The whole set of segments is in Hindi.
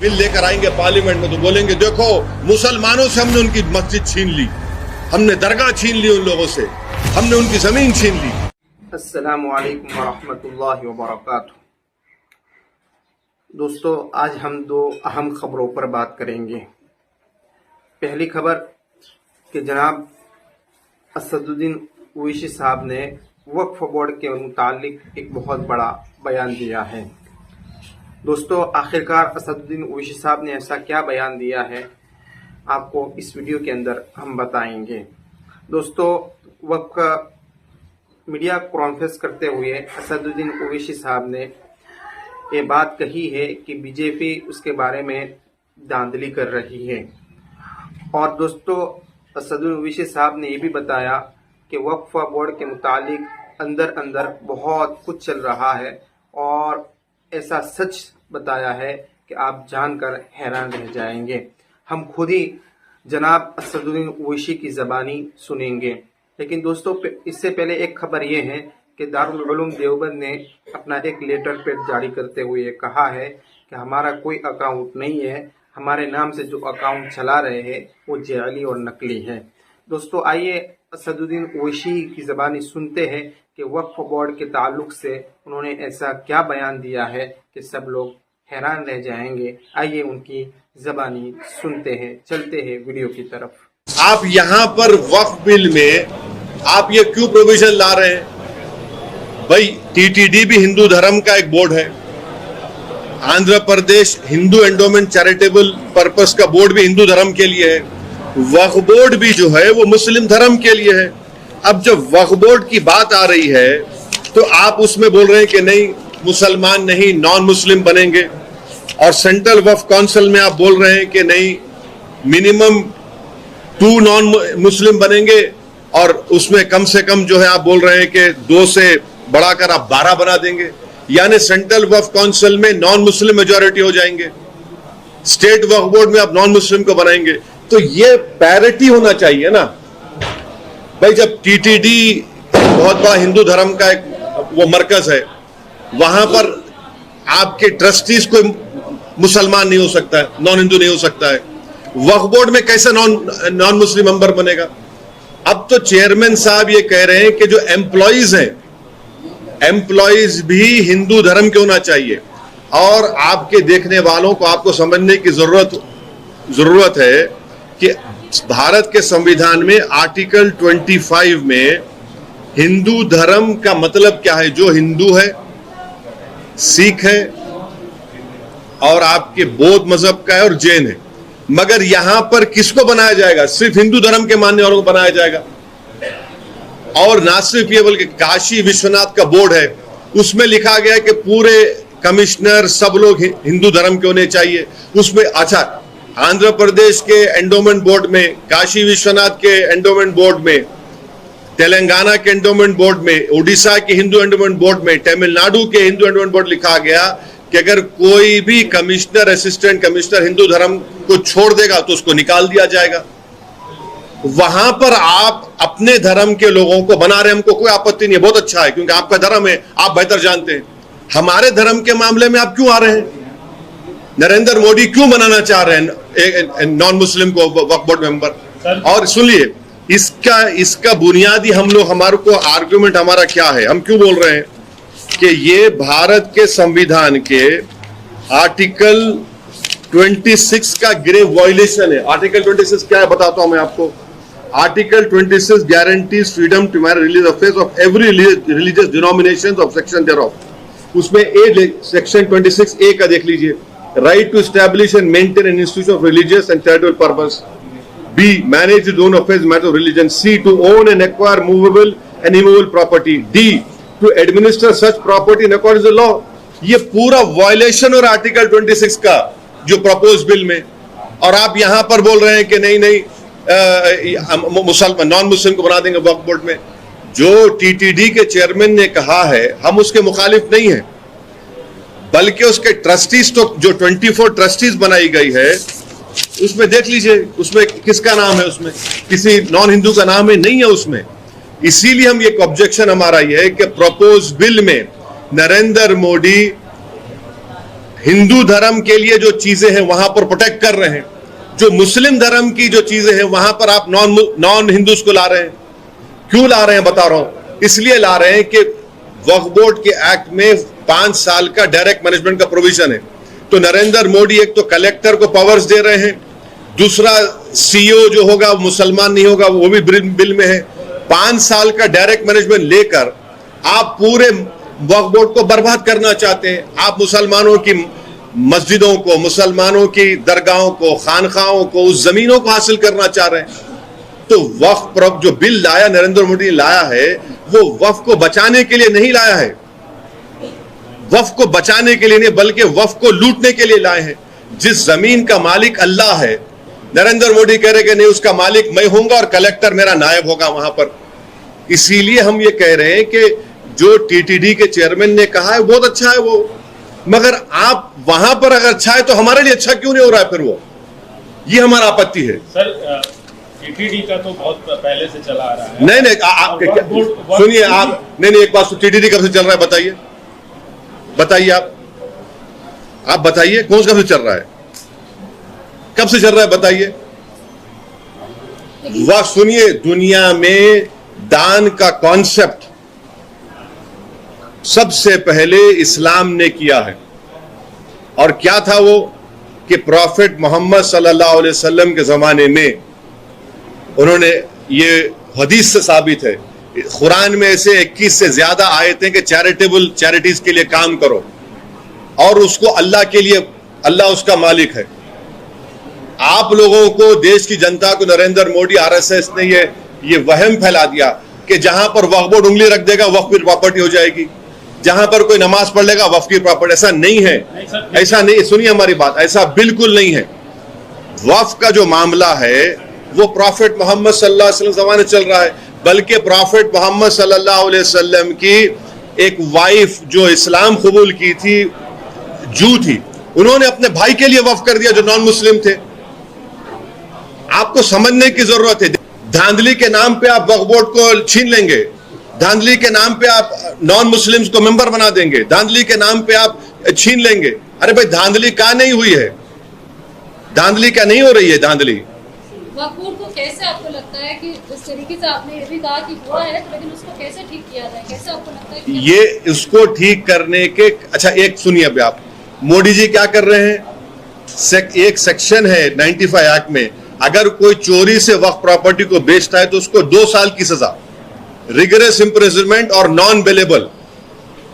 बिल लेकर आएंगे पार्लियामेंट में तो बोलेंगे देखो मुसलमानों से हमने उनकी मस्जिद छीन ली, हमने दरगाह छीन ली, उन लोगों से हमने उनकी जमीन छीन ली। अस्सलामु अलैकुम वरहमतुल्लाहि वबरकातुहू। दोस्तों, आज हम दो अहम खबरों पर बात करेंगे। पहली खबर कि जनाब असदुद्दीन ओवैसी साहब ने वक्फ बोर्ड के मुतालिक एक बहुत बड़ा बयान दिया है। दोस्तों, आखिरकार असदुद्दीन ओवैसी साहब ने ऐसा क्या बयान दिया है, आपको इस वीडियो के अंदर हम बताएंगे। दोस्तों, वक्फ का मीडिया कॉन्फ्रेंस करते हुए असदुद्दीन ओवैसी साहब ने ये बात कही है कि बीजेपी उसके बारे में धांधली कर रही है। और दोस्तों, असदुद्दीन ओवैसी साहब ने ये भी बताया कि वक्फ बोर्ड के मुतालिक अंदर अंदर बहुत कुछ चल रहा है और ऐसा सच बताया है कि आप जानकर हैरान रह जाएंगे। हम खुद ही जनाब असदुद्दीन ओवैसी की ज़बानी सुनेंगे। लेकिन दोस्तों, इससे पहले एक खबर ये है कि दारुल उलूम देवबंद ने अपना एक लेटर पैड जारी करते हुए कहा है कि हमारा कोई अकाउंट नहीं है, हमारे नाम से जो अकाउंट चला रहे हैं वो जाली और नकली है। दोस्तों, आइए असदुद्दीन ओवैसी की ज़बानी सुनते हैं कि वक्फ बोर्ड के ताल्लुक से उन्होंने ऐसा क्या बयान दिया है कि सब लोग हैरान रह जाएंगे। आइए उनकी ज़बानी सुनते हैं, चलते हैं वीडियो की तरफ। आप यहाँ पर वक्फ बिल में आप ये क्यों प्रोविजन ला रहे हैं? भाई, टीटीडी भी हिंदू धर्म का एक बोर्ड है, Andhra Pradesh Hindu endowment charitable purpose का बोर्ड भी हिंदू धर्म के लिए है, वक्फ बोर्ड भी जो है वो मुस्लिम धर्म के लिए है। अब जब वक्फ बोर्ड की बात आ रही है तो आप उसमें बोल रहे हैं कि नहीं, मुसलमान नहीं नॉन मुस्लिम बनेंगे, और सेंट्रल वक्फ काउंसिल में आप बोल रहे हैं कि नहीं, मिनिमम 2 नॉन मुस्लिम बनेंगे, और उसमें कम से कम जो है आप बोल रहे हैं कि 2 से बढ़ाकर आप 12 बना देंगे, यानी सेंट्रल वक्फ काउंसिल में नॉन मुस्लिम मेजॉरिटी हो जाएंगे, स्टेट वक्फ बोर्ड में आप नॉन मुस्लिम को बनाएंगे। तो ये पैरिटी होना चाहिए ना भाई। जब टीटीडी बहुत बड़ा हिंदू धर्म का एक वो मरकज है, वहां पर आपके ट्रस्टीज कोई मुसलमान नहीं हो सकता है, नॉन हिंदू नहीं हो सकता है, वक्फ बोर्ड में कैसे नॉन मुस्लिम मेंबर बनेगा? अब तो चेयरमैन साहब ये कह रहे हैं कि जो एम्प्लॉइज हैं, एम्प्लॉइज भी हिंदू धर्म के होना चाहिए। और आपके देखने वालों को आपको समझने की जरूरत है कि भारत के संविधान में आर्टिकल 25 में हिंदू धर्म का मतलब क्या है? जो हिंदू है, सिख है, और आपके बौद्ध मजहब का है, और जैन है। मगर यहां पर किसको बनाया जाएगा? सिर्फ हिंदू धर्म के मानने वालों को बनाया जाएगा। और ना सिर्फ ये बल्कि काशी विश्वनाथ का बोर्ड है, उसमें लिखा गया है कि पूरे कमिश्नर सब लोग हिंदू धर्म के होने चाहिए। उसमें अच्छा, आंध्र प्रदेश के एंडोमेंट बोर्ड में, काशी विश्वनाथ के एंडोमेंट बोर्ड में, तेलंगाना के एंडोमेंट बोर्ड में, उड़ीसा के हिंदू एंडोमेंट बोर्ड में, तमिलनाडु के हिंदू एंडोमेंट बोर्ड लिखा गया कि अगर कोई भी कमिश्नर, असिस्टेंट कमिश्नर हिंदू धर्म को छोड़ देगा तो उसको निकाल दिया जाएगा। वहां पर आप अपने धर्म के लोगों को बना रहे, हमको कोई आपत्ति नहीं है, बहुत अच्छा है, क्योंकि आपका धर्म है, आप बेहतर जानते हैं। हमारे धर्म के मामले में आप क्यों आ रहे हैं? नरेंद्र मोदी क्यों बनाना चाह रहे हैं नॉन मुस्लिम को वक्फ बोर्ड मेंबर? और सुनिए, इसका बुनियादी हमारे को आर्गुमेंट हमारा क्या है? हम क्यों बोल रहे हैं कि ये भारत के संविधान के आर्टिकल 26 का ग्रेव वायलेशन है। आर्टिकल 26 क्या है बताता हूं मैं आपको। Article 26 guarantees freedom to marry religious affairs of every religious denominations of section thereof। उसमें सेक्शन 26A का देख लीजिए, right to establish and maintain an institution of religious and charitable purpose। B, manage its own affairs, matter of religion। C, to own and acquire movable and immovable property। D, to administer such property in accordance with law। ये पूरा वायलेशन और आर्टिकल 26 का जो प्रपोज बिल में, और आप यहां पर बोल रहे हैं कि नहीं मुसलमान नॉन मुस्लिम को बना देंगे वक्फ बोर्ड में। जो टीटीडी के चेयरमैन ने कहा है, हम उसके मुखालिफ नहीं है, बल्कि उसके ट्रस्टीज, तो जो 24 ट्रस्टीज बनाई गई है, उसमें देख लीजिए, उसमें किसका नाम है? उसमें किसी नॉन हिंदू का नाम है नहीं है उसमें। इसीलिए हम एक ऑब्जेक्शन हमारा ये है कि प्रपोज बिल में नरेंद्र मोदी हिंदू धर्म के लिए जो चीजें हैं वहां पर प्रोटेक्ट कर रहे हैं, जो मुस्लिम धर्म की जो चीजें हैं वहां पर आप नॉन हिंदूज को ला रहे हैं। क्यों ला रहे हैं बता रहा हूं, इसलिए ला रहे हैं कि वक्फ बोर्ड के एक्ट में 5 साल का डायरेक्ट मैनेजमेंट का प्रोविजन है। तो नरेंद्र मोदी एक तो कलेक्टर को पावर्स दे रहे हैं, दूसरा सीईओ जो होगा वो मुसलमान नहीं होगा, वो भी बिल में है। 5 साल का डायरेक्ट मैनेजमेंट लेकर आप पूरे वक्फ बोर्ड को बर्बाद करना चाहते हैं। आप मुसलमानों की मस्जिदों को, मुसलमानों की दरगाहों को, खानखाओं को, उस जमीनों को हासिल करना चाह रहे हैं। तो वक्फ जो बिल लाया नरेंद्र मोदी ने लाया है वो वक्फ को बचाने के लिए नहीं लाया है, वक्फ को बचाने के लिए नहीं बल्कि वक्फ को लूटने के लिए लाए हैं। जिस जमीन का मालिक अल्लाह है, नरेंद्र मोदी कह रहे कि नहीं उसका मालिक मैं होऊंगा और कलेक्टर मेरा नायब होगा वहां पर। इसीलिए हम ये कह रहे हैं कि जो टीटीडी के चेयरमैन ने कहा है बहुत अच्छा है वो, मगर आप वहां पर अगर अच्छा है तो हमारे लिए अच्छा क्यों नहीं हो रहा है फिर वो, ये हमारा आपत्ति है। सर टीटीडी का तो बहुत पहले से चला आ रहा है। नहीं आप सुनिए, आप नहीं एक बात, टीटीडी कब से चल रहा है बताइए, बताइए आप बताइए कौन सा कब से चल रहा है, कब से चल रहा है बताइए। वह सुनिए, दुनिया में दान का कॉन्सेप्ट सबसे पहले इस्लाम ने किया है, और क्या था वो कि प्रॉफिट मोहम्मद सल्लल्लाहु अलैहि वसल्लम के जमाने में उन्होंने, ये हदीस से साबित है, कुरान में ऐसे 21 से ज्यादा आयतें कि चैरिटीज के लिए काम करो और उसको अल्लाह के लिए, अल्लाह उसका मालिक है। आप लोगों को, देश की जनता को नरेंद्र मोदी आरएसएस ने ये वहम फैला दिया कि जहां पर वक्फ बोर्ड उंगली रख देगा वक्फ की प्रॉपर्टी हो जाएगी, जहां पर कोई नमाज पढ़ लेगा वक्फ की प्रॉपर्टी। ऐसा नहीं है, ऐसा नहीं, सुनिए हमारी बात, ऐसा बिल्कुल नहीं है। वक्फ का जो मामला है वो प्रॉफिट मोहम्मद सल्लल्लाहु अलैहि वसल्लम जमाने चल रहा है, बल्कि प्रॉफिट मोहम्मद सल्लल्लाहु अलैहि वसल्लम की एक वाइफ जो इस्लाम कबूल की थी, जू थी, उन्होंने अपने भाई के लिए वक्फ कर दिया जो नॉन मुस्लिम थे। आपको समझने की जरूरत है। धांधली के नाम पे आप वक्फ बोर्ड को छीन लेंगे, धांधली के नाम पे आप नॉन मुस्लिम्स को मेंबर बना देंगे, धांधली के नाम पे आप छीन लेंगे। अरे भाई धांधली क्या नहीं हुई है, धांधली क्या नहीं हो रही है धांधली। वक्फ बोर्ड को कैसे आपको लगता है कि जिस तरीके से आपने ये भी कहा कि हुआ है, लेकिन उसको कैसे ठीक किया जाए, कैसे आपको लगता है कि ये इसको ठीक करने के, अच्छा एक सुनिए अभी आप, मोदी जी क्या कर रहे हैं, एक सेक्शन है 95 एक्ट में, अगर कोई चोरी से वक्फ प्रॉपर्टी को बेचता है तो उसको 2 साल की सजा, रिगरस इंप्रिजनमेंट और नॉन बेलेबल।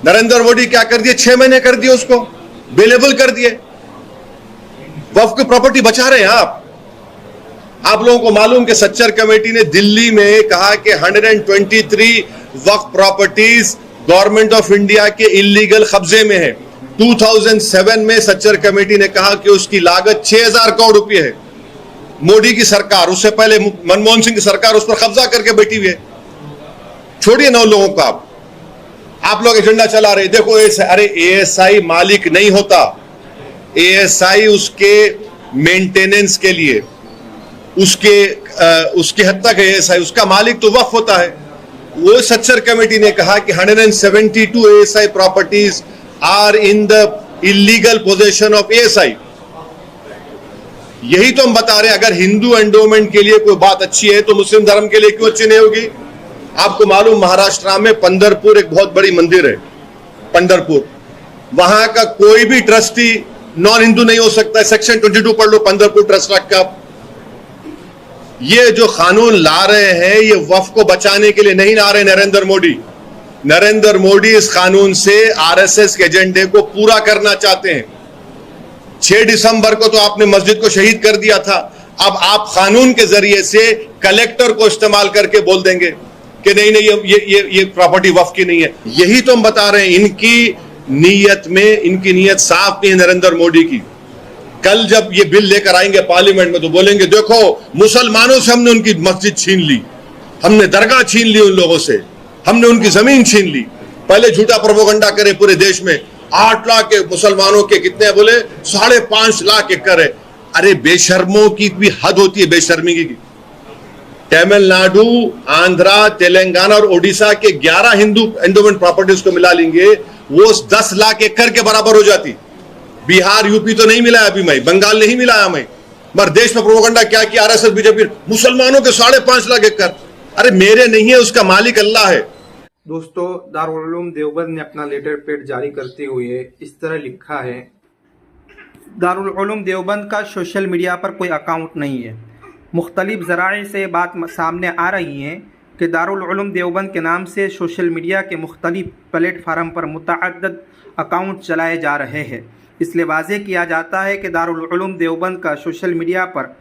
नरेंद्र मोदी क्या कर दिए, 6 महीने कर दिए, उसको बेलेबल कर दिए। वक्फ की प्रॉपर्टी बचा रहे हैं आप लोगों को मालूम कि सच्चर कमेटी ने दिल्ली में कहा कि 123 वक्फ प्रॉपर्टीज गवर्नमेंट ऑफ इंडिया के इलीगल कब्जे में है। 2007 में सच्चर कमेटी ने कहा कि उसकी लागत 6000 करोड़ रुपए है। मोदी की सरकार, उससे पहले मनमोहन सिंह की सरकार उस पर कब्जा करके बैठी हुई है। छोड़िए ना उन लोगों को, आप लोग एजेंडा चला रहे। देखो अरे एएसआई मालिक नहीं होता, एएसआई उसके मेंटेनेंस के लिए, उसके हद तक एएसआई, उसका मालिक तो वक्फ होता है। वो सच्चर कमेटी ने कहा कि 172 ASI properties are in the illegal possession of ASI. यही तो हम बता रहे हैं, अगर हिंदू एंडोमेंट के लिए कोई बात अच्छी है तो मुस्लिम धर्म के लिए क्यों अच्छी नहीं होगी। आपको मालूम महाराष्ट्र में पंढरपुर एक बहुत बड़ी मंदिर है, पंढरपुर, वहां का कोई भी ट्रस्टी नॉन हिंदू नहीं हो सकता है। सेक्शन 22 पढ़ लो पंढरपुर ट्रस्ट एक्ट का। ये जो कानून ला रहे हैं ये वक्फ को बचाने के लिए नहीं ला रहे नरेंद्र मोदी। नरेंद्र मोदी इस कानून से आरएसएस के एजेंडे को पूरा करना चाहते हैं। 6 दिसंबर को तो आपने मस्जिद को शहीद कर दिया था, अब आप कानून के जरिए से कलेक्टर को इस्तेमाल करके बोल देंगे कि नहीं ये प्रॉपर्टी वक्फ की नहीं है। यही तो हम बता रहे हैं, इनकी नीयत साफ नहीं है नरेंद्र मोदी की। कल जब ये बिल लेकर आएंगे पार्लियामेंट में तो बोलेंगे देखो मुसलमानों से हमने उनकी मस्जिद छीन ली, हमने दरगाह छीन ली, उन लोगों से हमने उनकी जमीन छीन ली। पहले झूठा प्रोपेगेंडा करे पूरे देश में, 8 लाख के मुसलमानों के कितने बोले 5.5 लाख एकड़ है। अरे बेशर्मों की भी हद होती है, बेशर्मी की। तमिलनाडु, आंध्रा, तेलंगाना और ओडिशा के 11 हिंदू एंडोमेंट प्रॉपर्टीज को मिला लेंगे, वो 10 लाख एकड़ के बराबर हो जाती। बिहार यूपी तो नहीं मिला अभी, मैं बंगाल नहीं मिलाया मैं, मगर देश में प्रोपेगेंडा क्या किया आरएसएस बीजेपी, मुसलमानों के 5.5 लाख एकड़। अरे मेरे नहीं है, उसका मालिक अल्लाह है। दोस्तों, दारुल उलूम देवबंद ने अपना लेटर पैड जारी करते हुए इस तरह लिखा है। दारुल उलूम देवबंद का सोशल मीडिया पर कोई अकाउंट नहीं है। मुख्तलिफ ज़राए से बात सामने आ रही है कि दारुल उलूम देवबंद के नाम से सोशल मीडिया के मुख्तलिफ प्लेटफार्म पर मुतअद्दिद अकाउंट चलाए जा रहे हैं। इसलिए वाज़ेह किया जाता है कि दारुल उलूम देवबंद का सोशल मीडिया पर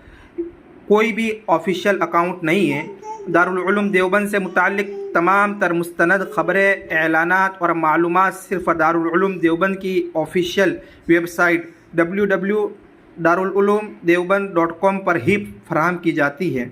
कोई भी ऑफिशियल अकाउंट नहीं है। दारुल उलूम देवबंद से मुताल्लिक़ तमाम तर मुस्तनद ख़बरें, एलानात और मालूमात सिर्फ दारुल उलूम देवबंद की ऑफिशियल वेबसाइट www.darululumdeoband.com पर ही फराहम की जाती है।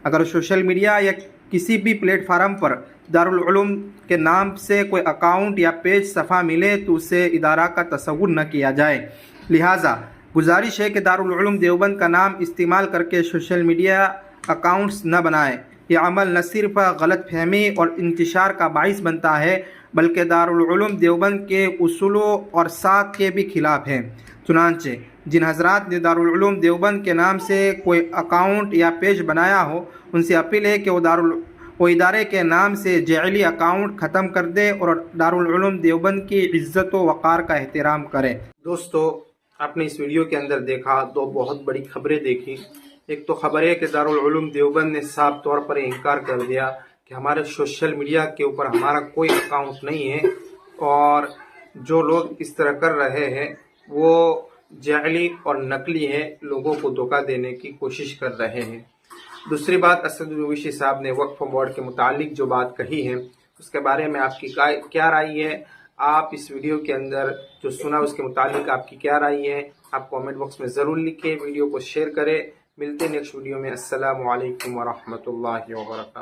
अगर सोशल मीडिया या किसी भी प्लेटफार्म पर दारुल उलूम के नाम से कोई अकाउंट या पेज सफ़ा मिले तो उसे इदारा का तसव्वुर न किया जाए। लिहाजा गुजारिश है कि दारुल उलूम देवबंद का नाम इस्तेमाल करके सोशल मीडिया अकाउंट्स न बनाएं। यह अमल न सिर्फ गलतफहमी और इंतशार का बाइस बनता है बल्कि दारुल उलूम देवबंद के उसूलों और साख के भी खिलाफ है। चुनांचे जिन हजरात ने दारुल उलूम देवबंद के नाम से कोई अकाउंट या पेज बनाया हो उनसे अपील है कि वो इदारे के नाम से जाली अकाउंट ख़त्म कर दे और दारुल उलूम देवबंद की इज़्ज़त व वक़ार का एहतराम करें। दोस्तों, आपने इस वीडियो के अंदर देखा दो बहुत बड़ी खबरें देखी। एक तो खबर है कि दारुल उलूम देवबंद ने साफ तौर पर इनकार कर दिया कि हमारे सोशल मीडिया के ऊपर हमारा कोई अकाउंट नहीं है, और जो लोग इस तरह कर रहे हैं वो जाली और नकली है, लोगों को धोखा देने की कोशिश कर रहे हैं। दूसरी बात, असदुद्दीन ओवैसी साहब ने वक्फ बोर्ड के मुतालिक जो बात कही है उसके बारे में आपकी क्या राय है? आप इस वीडियो के अंदर जो सुना उसके मुतालिक आपकी क्या राय है? आप कमेंट बॉक्स में ज़रूर लिखें, वीडियो को शेयर करें। मिलते हैं नेक्स्ट वीडियो में। अस्सलामु अलैकुम व रहमतुल्लाहि व बरकातहू।